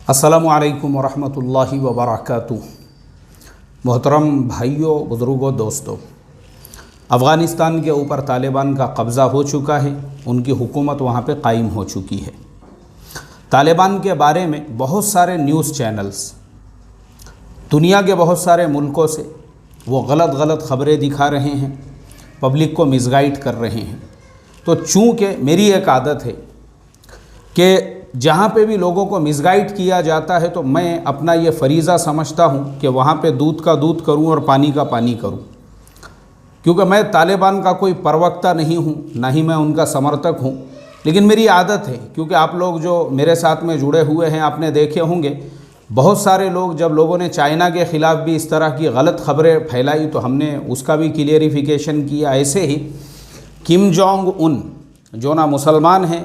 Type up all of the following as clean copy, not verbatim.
अस्सलामु अलैकुम वरहमतुल्लाहि वबरकातुहू। मोहतरम भाइयों, बुज़ुर्गों, दोस्तों, अफ़गानिस्तान के ऊपर तालिबान का कब्ज़ा हो चुका है। उनकी हुकूमत वहाँ पे कायम हो चुकी है। तालिबान के बारे में बहुत सारे न्यूज़ चैनल्स दुनिया के बहुत सारे मुल्कों से वो गलत ख़बरें दिखा रहे हैं, पब्लिक को मिसगाइड कर रहे हैं। तो चूँकि मेरी एक आदत है कि जहाँ पे भी लोगों को मिसगाइड किया जाता है तो मैं अपना ये फ़रीज़ा समझता हूँ कि वहाँ पे दूध का दूध करूँ और पानी का पानी करूँ, क्योंकि मैं तालिबान का कोई प्रवक्ता नहीं हूँ, ना ही मैं उनका समर्थक हूँ। लेकिन मेरी आदत है, क्योंकि आप लोग जो मेरे साथ में जुड़े हुए हैं, आपने देखे होंगे बहुत सारे लोग, जब लोगों ने चाइना के ख़िलाफ़ भी इस तरह की गलत ख़बरें फैलाई तो हमने उसका भी क्लियरिफिकेशन किया। ऐसे ही किम जोंग उन, जो ना मुसलमान हैं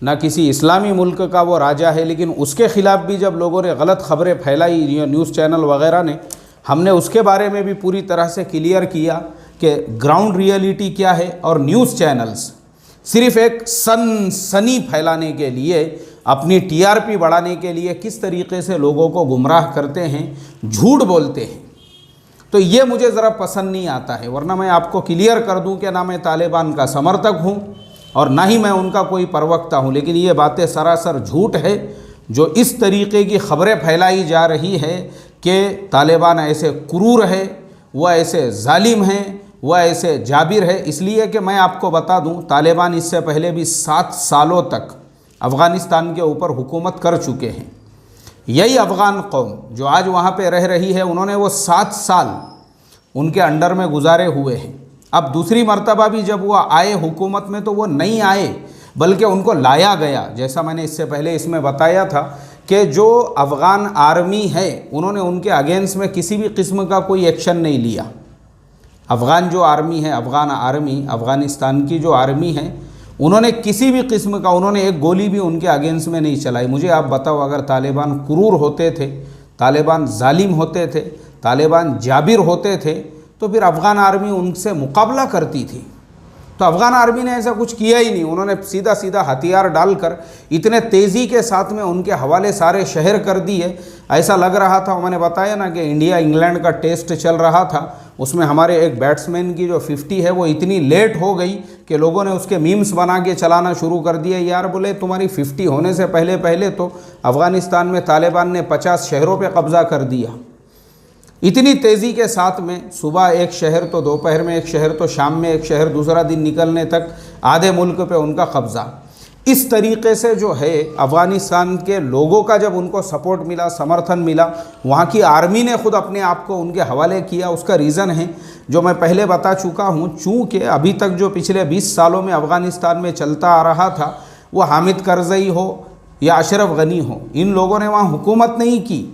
ना किसी इस्लामी मुल्क का वो राजा है, लेकिन उसके ख़िलाफ़ भी जब लोगों ने गलत ख़बरें फैलाई, ये न्यूज़ चैनल वगैरह ने, हमने उसके बारे में भी पूरी तरह से क्लियर किया कि ग्राउंड रियलिटी क्या है। और न्यूज़ चैनल्स सिर्फ़ एक सनसनी फैलाने के लिए, अपनी टीआरपी बढ़ाने के लिए किस तरीके से लोगों को गुमराह करते हैं, झूठ बोलते हैं, तो ये मुझे ज़रा पसंद नहीं आता है। वरना मैं आपको क्लियर कर दूं कि ना मैं तालिबान का समर्थक हूं और ना ही मैं उनका कोई प्रवक्ता हूं, लेकिन ये बातें सरासर झूठ है। जो इस तरीके की ख़बरें फैलाई जा रही है कि तालिबान ऐसे क्रूर है, वह ऐसे जालिम हैं, वह ऐसे जाबिर है, इसलिए कि मैं आपको बता दूं, तालिबान इससे पहले भी 7 सालों तक अफ़गानिस्तान के ऊपर हुकूमत कर चुके हैं। यही अफ़गान कौम जो आज वहाँ पे रह रही है, उन्होंने वो 7 साल उनके अंडर में गुजारे हुए हैं। अब दूसरी मर्तबा भी जब वो आए हुकूमत में, तो वो नहीं आए बल्कि उनको लाया गया। जैसा मैंने इससे पहले इसमें बताया था कि जो अफ़गान आर्मी है, उन्होंने उनके अगेंस्ट में किसी भी किस्म का कोई एक्शन नहीं लिया। अफ़गान जो आर्मी है, अफ़गान आर्मी, अफ़गानिस्तान की जो आर्मी है, उन्होंने किसी भी किस्म का, उन्होंने एक गोली भी उनके अगेंस्ट में नहीं चलाई। मुझे आप बताओ, अगर तालिबान क्रूर होते थे, तालिबान जालिम होते थे, तालिबान जाबिर होते थे, तो फिर अफ़गान आर्मी उनसे मुकाबला करती थी। तो अफ़गान आर्मी ने ऐसा कुछ किया ही नहीं। उन्होंने सीधा हथियार डालकर इतने तेज़ी के साथ में उनके हवाले सारे शहर कर दिए। ऐसा लग रहा था, मैंने बताया ना कि इंडिया इंग्लैंड का टेस्ट चल रहा था, उसमें हमारे एक बैट्समैन की जो 50 है वो इतनी लेट हो गई कि लोगों ने उसके मीम्स बना के चलाना शुरू कर दिया। यार बोले, तुम्हारी 50 होने से पहले तो अफ़गानिस्तान में तालिबान ने 50 शहरों पर कब्ज़ा कर दिया। इतनी तेज़ी के साथ में, सुबह एक शहर तो दोपहर में एक शहर तो शाम में एक शहर, दूसरा दिन निकलने तक आधे मुल्क पे उनका कब्ज़ा। इस तरीके से जो है अफ़गानिस्तान के लोगों का जब उनको सपोर्ट मिला, समर्थन मिला, वहाँ की आर्मी ने ख़ुद अपने आप को उनके हवाले किया। उसका रीज़न है जो मैं पहले बता चुका हूँ। चूँकि अभी तक जो पिछले 20 सालों में अफ़गानिस्तान में चलता आ रहा था, वो हामिद करज़ई हो या अशरफ गनी हो, इन लोगों ने वहाँ हुकूमत नहीं की।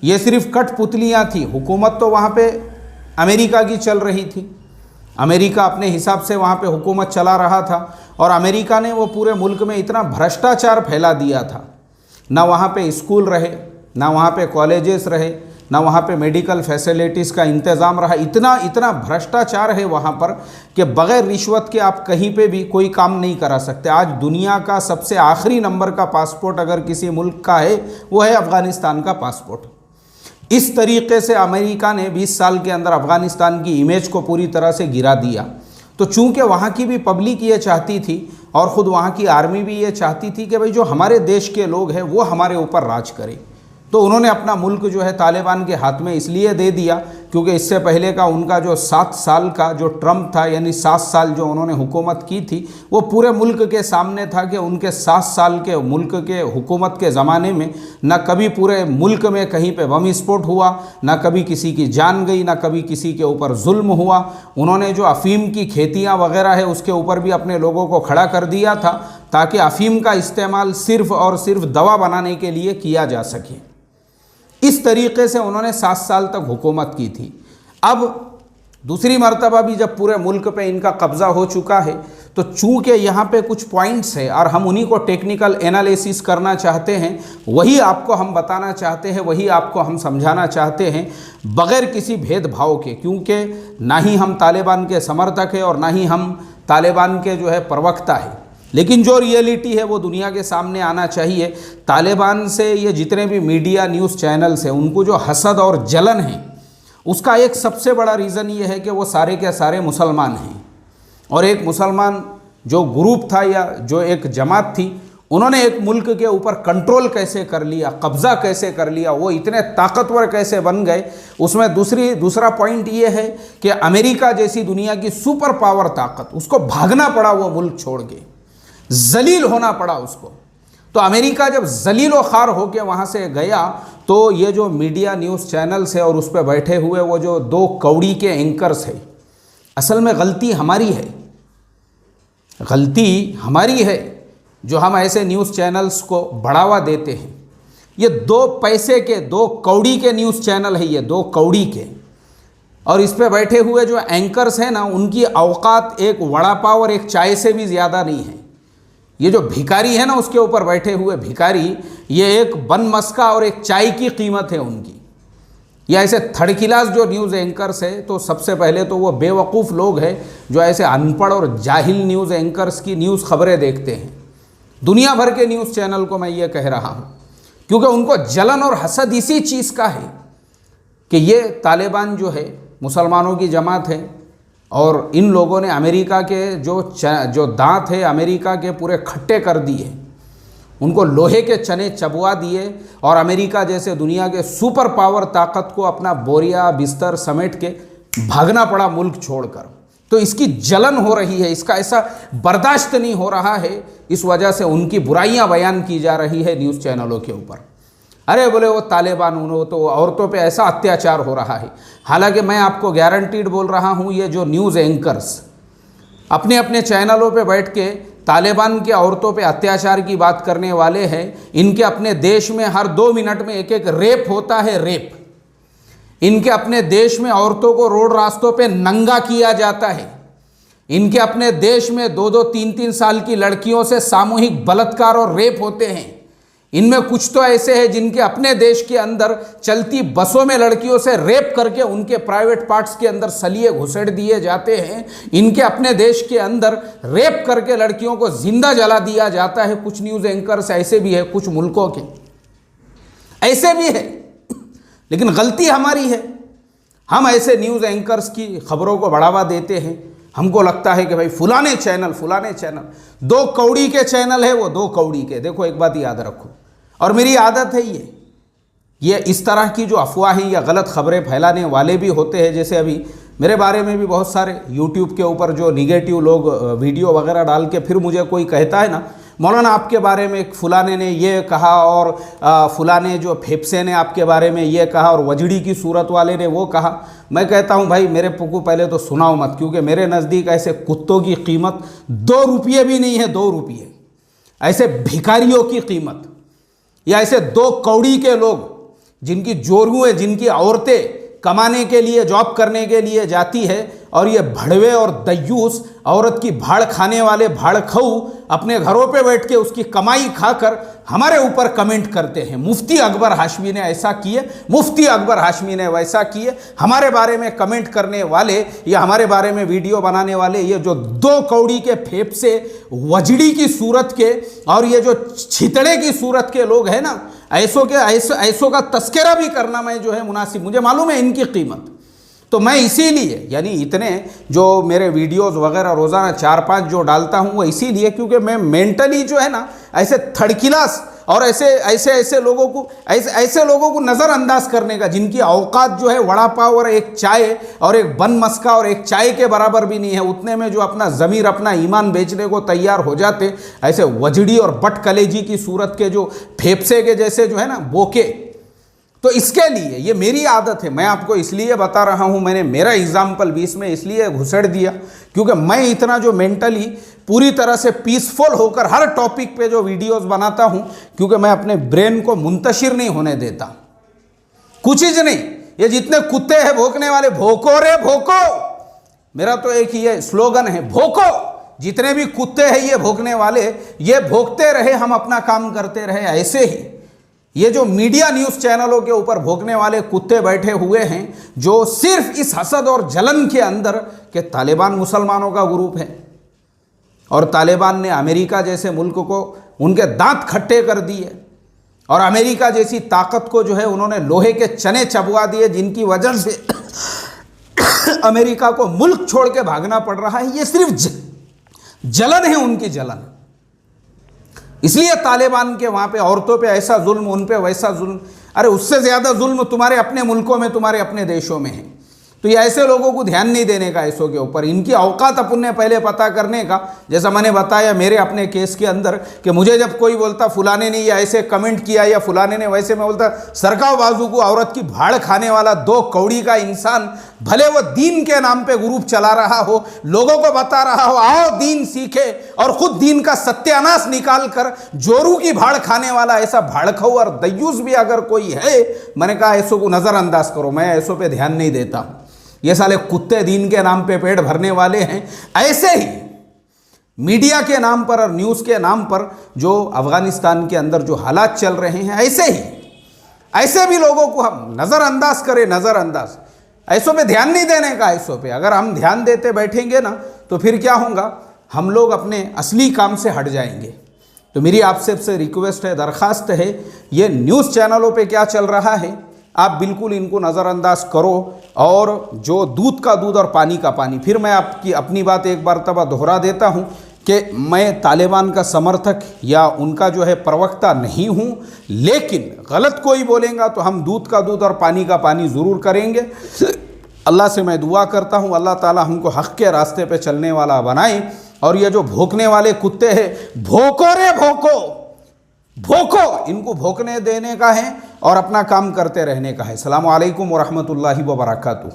ये सिर्फ कठपुतलियाँ थी। हुकूमत तो वहाँ पे अमेरिका की चल रही थी। अमेरिका अपने हिसाब से वहाँ पे हुकूमत चला रहा था, और अमेरिका ने वो पूरे मुल्क में इतना भ्रष्टाचार फैला दिया था। ना वहाँ पे स्कूल रहे, ना वहाँ पे कॉलेजेस रहे, ना वहाँ पे मेडिकल फैसिलिटीज़ का इंतज़ाम रहा। इतना भ्रष्टाचार है वहाँ पर कि बग़ैर रिश्वत के आप कहीं पे भी कोई काम नहीं करा सकते। आज दुनिया का सबसे आखिरी नंबर का पासपोर्ट अगर किसी मुल्क का है, वो है अफ़गानिस्तान का पासपोर्ट। इस तरीके से अमेरिका ने 20 साल के अंदर अफ़गानिस्तान की इमेज को पूरी तरह से गिरा दिया। तो चूंकि वहाँ की भी पब्लिक ये चाहती थी और ख़ुद वहाँ की आर्मी भी ये चाहती थी कि भाई जो हमारे देश के लोग हैं वो हमारे ऊपर राज करें, तो उन्होंने अपना मुल्क जो है तालिबान के हाथ में इसलिए दे दिया क्योंकि इससे पहले का उनका जो 7 साल का जो ट्रम्प था, यानी 7 साल जो उन्होंने हुकूमत की थी, वो पूरे मुल्क के सामने था कि उनके 7 साल के मुल्क के हुकूमत के ज़माने में न कभी पूरे मुल्क में कहीं पे बम विस्फोट हुआ, न कभी किसी की जान गई, न कभी किसी के ऊपर जुल्म हुआ। उन्होंने जो अफ़ीम की खेतियाँ वगैरह है उसके ऊपर भी अपने लोगों को खड़ा कर दिया था, ताकि अफ़ीम का इस्तेमाल सिर्फ़ और सिर्फ दवा बनाने के लिए किया जा सके। इस तरीके से उन्होंने 7 साल तक हुकूमत की थी। अब दूसरी मर्तबा भी जब पूरे मुल्क पे इनका कब्ज़ा हो चुका है, तो चूँकि यहाँ पे कुछ पॉइंट्स है और हम उन्हीं को टेक्निकल एनालिसिस करना चाहते हैं, वही आपको हम बताना चाहते हैं, वही आपको हम समझाना चाहते हैं, बग़ैर किसी भेदभाव के। क्योंकि ना ही हम तालिबान के समर्थक हैं और ना ही हम तालिबान के जो है प्रवक्ता है। लेकिन जो रियलिटी है वो दुनिया के सामने आना चाहिए। तालिबान से ये जितने भी मीडिया न्यूज़ चैनल्स हैं, उनको जो हसद और जलन है, उसका एक सबसे बड़ा रीज़न ये है कि वो सारे के सारे मुसलमान हैं। और एक मुसलमान जो ग्रुप था या जो एक जमात थी, उन्होंने एक मुल्क के ऊपर कंट्रोल कैसे कर लिया, कब्ज़ा कैसे कर लिया, वो इतने ताकतवर कैसे बन गए। उसमें दूसरा पॉइंट ये है कि अमेरिका जैसी दुनिया की सुपर पावर ताकत, उसको भागना पड़ा वो मुल्क छोड़ के, जलील होना पड़ा उसको। तो अमेरिका जब जलील व खार होकर वहाँ से गया, तो ये जो मीडिया न्यूज़ चैनल्स है और उस पर बैठे हुए वो जो 2 कौड़ी के एंकर्स है, असल में गलती हमारी है, गलती हमारी है जो हम ऐसे न्यूज़ चैनल्स को बढ़ावा देते हैं। ये 2 पैसे के 2 कौड़ी के न्यूज़ चैनल है, ये 2 कौड़ी के, और इस पे बैठे हुए जो एंकर्स हैं ना, उनकी औकात एक वड़ा पाव और एक चाय से भी ज़्यादा नहीं है। ये जो भिखारी है ना, उसके ऊपर बैठे हुए भिखारी, ये एक बन मस्का और एक चाय की कीमत है उनकी। या ऐसे थर्ड क्लास जो न्यूज़ एंकर्स है, तो सबसे पहले तो वो बेवकूफ़ लोग हैं जो ऐसे अनपढ़ और जाहिल न्यूज़ एंकर्स की न्यूज़ खबरें देखते हैं। दुनिया भर के न्यूज़ चैनल को मैं ये कह रहा हूँ, क्योंकि उनको जलन और हसद इसी चीज़ का है कि ये तालिबान जो है मुसलमानों की जमात है, और इन लोगों ने अमेरिका के जो दांत है अमेरिका के पूरे खट्टे कर दिए, उनको लोहे के चने चबवा दिए, और अमेरिका जैसे दुनिया के सुपर पावर ताकत को अपना बोरिया बिस्तर समेट के भागना पड़ा मुल्क छोड़कर। तो इसकी जलन हो रही है, इसका ऐसा बर्दाश्त नहीं हो रहा है, इस वजह से उनकी बुराइयां बयान की जा रही है न्यूज़ चैनलों के ऊपर। अरे बोले वो तालिबान, उन्होंने तो औरतों पे ऐसा अत्याचार हो रहा है। हालांकि मैं आपको गारंटीड बोल रहा हूँ, ये जो न्यूज़ एंकर्स अपने अपने चैनलों पे बैठ के तालिबान के औरतों पे अत्याचार की बात करने वाले हैं, इनके अपने देश में हर 2 मिनट में एक रेप होता है, रेप। इनके अपने देश में औरतों को रोड रास्तों पे नंगा किया जाता है। इनके अपने देश में 2-2, 3-3 साल की लड़कियों से सामूहिक बलात्कार और रेप होते हैं। इनमें कुछ तो ऐसे हैं जिनके अपने देश के अंदर चलती बसों में लड़कियों से रेप करके उनके प्राइवेट पार्ट्स के अंदर सलिए घुसेड़ दिए जाते हैं। इनके अपने देश के अंदर रेप करके लड़कियों को जिंदा जला दिया जाता है। कुछ न्यूज़ एंकर्स ऐसे भी है, कुछ मुल्कों के ऐसे भी है, लेकिन गलती हमारी है। हम ऐसे न्यूज़ एंकर्स की खबरों को बढ़ावा देते हैं। हमको लगता है कि भाई फलाने चैनल 2 कौड़ी के चैनल है, वो 2 कौड़ी के। देखो एक बात याद रखो, और मेरी आदत है ये इस तरह की जो अफवाहें या गलत खबरें फैलाने वाले भी होते हैं। जैसे अभी मेरे बारे में भी बहुत सारे यूट्यूब के ऊपर जो निगेटिव लोग वीडियो वगैरह डाल के फिर मुझे कोई कहता है ना, मौलाना आपके बारे में फुलाने ने ये कहा, और फुलाने जो फेफसे ने आपके बारे में ये कहा, और वजड़ी की सूरत वाले ने वो कहा। मैं कहता हूँ भाई मेरे को पहले तो सुनाओ मत, क्योंकि मेरे नज़दीक ऐसे कुत्तों की कीमत 2 रुपये भी नहीं है। 2 रुपये ऐसे भिखारियों की कीमत, या ऐसे 2 कौड़ी के लोग जिनकी जोरू है, जिनकी औरतें कमाने के लिए, जॉब करने के लिए जाती है, और ये भड़वे और दयूस औरत की भाड़ खाने वाले भाड़खऊ अपने घरों पे बैठ के उसकी कमाई खाकर हमारे ऊपर कमेंट करते हैं। मुफ्ती अकबर हाशमी ने ऐसा किए, मुफ्ती अकबर हाशमी ने वैसा किए। हमारे बारे में कमेंट करने वाले या हमारे बारे में वीडियो बनाने वाले ये जो 2 कौड़ी के फेफसे, वजड़ी की सूरत के और ये जो छितड़े की सूरत के लोग हैं ना, ऐसों का तस्करा भी करना मैं जो है मुनासिब, मुझे मालूम है इनकी कीमत। तो मैं इसीलिए, यानी इतने जो मेरे वीडियोस वगैरह रोज़ाना 4-5 जो डालता हूँ, वो इसीलिए क्योंकि मैं मेंटली जो है ना ऐसे थर्ड क्लास और ऐसे लोगों को नज़रअंदाज करने का, जिनकी औकात जो है वड़ा पाव और एक चाय और एक बन मस्का और एक चाय के बराबर भी नहीं है, उतने में जो अपना ज़मीर अपना ईमान बेचने को तैयार हो जाते, ऐसे वजड़ी और बट कलेजी की सूरत के जो फेफसे के जैसे जो है ना बोके। तो इसके लिए ये मेरी आदत है, मैं आपको इसलिए बता रहा हूँ, मैंने मेरा एग्जाम्पल बीच में इसलिए घुसेड़ दिया क्योंकि मैं इतना जो मेंटली पूरी तरह से पीसफुल होकर हर टॉपिक पे जो वीडियोस बनाता हूँ, क्योंकि मैं अपने ब्रेन को मुंतशिर नहीं होने देता। कुछ चीज नहीं, ये जितने कुत्ते हैं भौंकने वाले, भौंको रे भौंको, मेरा तो एक ही स्लोगन है, भौंको। जितने भी कुत्ते हैं ये भौंकने वाले, ये भौंकते रहे, हम अपना काम करते रहे। ऐसे ही ये जो मीडिया न्यूज़ चैनलों के ऊपर भौंकने वाले कुत्ते बैठे हुए हैं, जो सिर्फ इस हसद और जलन के अंदर के तालिबान मुसलमानों का ग्रुप है, और तालिबान ने अमेरिका जैसे मुल्क को उनके दांत खट्टे कर दिए और अमेरिका जैसी ताकत को जो है उन्होंने लोहे के चने चबवा दिए, जिनकी वजह से अमेरिका को मुल्क छोड़ के भागना पड़ रहा है। ये सिर्फ जलन है, उनकी जलन। इसलिए तालिबान के वहाँ पे औरतों पे ऐसा जुल्म, उन पे वैसा जुल्म। अरे उससे ज़्यादा जुल्म तुम्हारे अपने मुल्कों में, तुम्हारे अपने देशों में है। तो ये ऐसे लोगों को ध्यान नहीं देने का ऐसों के ऊपर, इनकी औकात अपन ने पहले पता करने का। जैसा मैंने बताया मेरे अपने केस के अंदर कि मुझे जब कोई बोलता फुलाने ने या ऐसे कमेंट किया या फुलाने ने वैसे, मैं बोलता सरकाओ बाजू को, औरत की भाड़ खाने वाला दो कौड़ी का इंसान, भले वो दीन के नाम पे ग्रुप चला रहा हो, लोगों को बता रहा हो आओ दीन सीखे, और खुद दीन का सत्यानाश निकाल कर जोरू की भाड़ खाने वाला ऐसा भाड़खाऊ और दयूस भी अगर कोई है, मैंने कहा ऐसों को नज़रअंदाज करो। मैं ऐसों पे ध्यान नहीं देता। ये साले कुत्ते दीन के नाम पे पेट भरने वाले हैं। ऐसे ही मीडिया के नाम पर और न्यूज़ के नाम पर जो अफगानिस्तान के अंदर जो हालात चल रहे हैं, ऐसे भी लोगों को हम नज़रअंदाज करें, नज़रअंदाज। ऐसों पे ध्यान नहीं देने का। ऐसों पे अगर हम ध्यान देते बैठेंगे ना तो फिर क्या होगा, हम लोग अपने असली काम से हट जाएंगे। तो मेरी आपसे रिक्वेस्ट है, दरख्वास्त है, ये न्यूज़ चैनलों पे क्या चल रहा है आप बिल्कुल इनको नज़रअंदाज करो, और जो दूध का दूध और पानी का पानी। फिर मैं आपकी अपनी बात एक बार तब दोहरा देता हूँ कि मैं तालिबान का समर्थक या उनका जो है प्रवक्ता नहीं हूँ, लेकिन गलत कोई बोलेगा तो हम दूध का दूध और पानी का पानी ज़रूर करेंगे। अल्लाह से मैं दुआ करता हूँ अल्लाह ताला हमको हक़ के रास्ते पे चलने वाला बनाए, और ये जो भौंकने वाले कुत्ते हैं, भौंको रे भौंको, भौंको, इनको भौंकने देने का है और अपना काम करते रहने का है। अस्सलामु अलैकुम व रहमतुल्लाहि व बरकातुहू।